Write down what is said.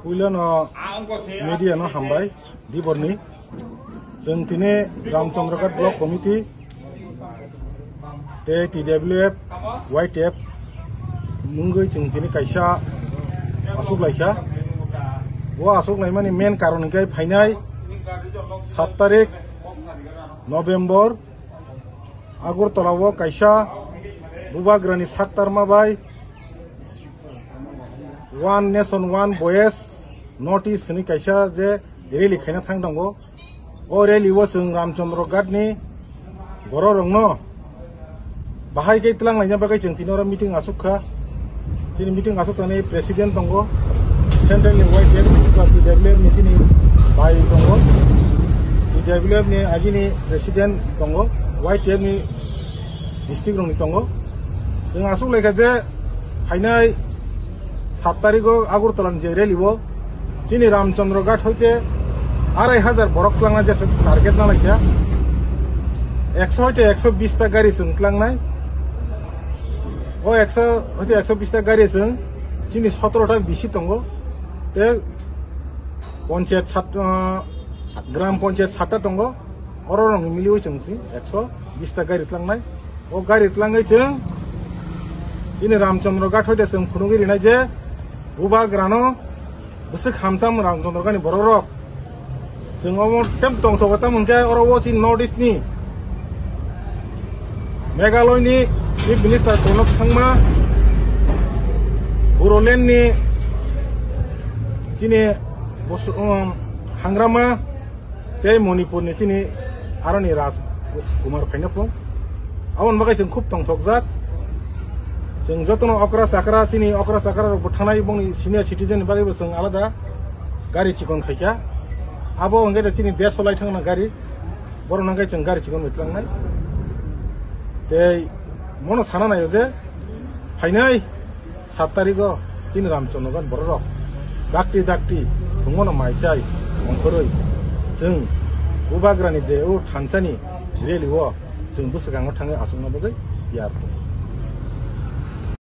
Puilo no media no hambai di borni जों दिनै रामचंद्रगढ़ block committee ते TWF YTF मुंगै जों दिनै कायसा आसुक लायखा वो आसुक लायमानि मेन कारण हिंखाय फायनाय 7 तारिख नवेम्बर आगरतलाव कायसा बुबाग्रानि साकतारमा बाय one nation one voice north east नि कायसा जे रेली खायना थांदोंगो ओ रेली वो जों रामचंद्रगढ़ नि बर' रंनो बाहाय गैतलां लायना बागै जों दिनै मिटिं आसुखा दिनै मिटिं आसुकनानै प्रेसिडेन्ट दंगो सेंट्रल नि YTF TWF नि दिनै बाय दंगो TWF नि आगिनि प्रेसिडेन्ट दंगो YTF नि डिस्ट्रिक्ट रंनि दंगो जों आसुक लायखा जे फायनाय 7 तारिख आगरतलानि जे रेली वो दिनै रामचंद्रगढ़ हইতে 2500 बरक लांना जैसे टारगेट ना लाइखा 100 हইতে 120 टा गाड़ी जों लांनाय ओ 100 हইते 120 टा गाड़ी जों दिनै 17 टा बिसि दंगो ते पंचायत ग्राम पंचायत 7 टा दंगो अररं मिलियो जों 120 टा गाड़ी लांनाय ओ गाड़ी लांनाय जों दिनै रामचंद्रगढ़ हইते जों फुनुगिरिनाय जे बुबाग्रानो गोसो खामसाम रामचंद्रगढ़नि बर' रक जों टेम दंथ'गता मोनखाय अराव नर्थ ईस्ट नि मेघालय नि चीफ मिनिस्टार प्रणब सांमा बर'लेण्ड नि दिनै हांग्रामा ते मणिपुर नि दिनै आरनि राजकुमार फाइनाफुं आवन बागै जों खुब दंथ'गजाक जों जतन अकरा साकरा दिनै अकरा साकरा थानाय बंनि सिनियर सिटिजेन बागैबो जों आलादा गारि चिकन खायखा आबो अंगे दिनै 150 लाय थांना गारि बर' नांगाय जों गारि चिकन मिटलांनाय ते मनो साना नायो जे फायनाय 7 तारिख दिनै रामचंद्रगढ़ बर' रक दाक्ति दाक्ति थुंगनो माइसाय अंखरै जों बुबाग्रानि जे थांसानि रेली वो जों बोसोगाङाव थाङो आसुंना बागै यार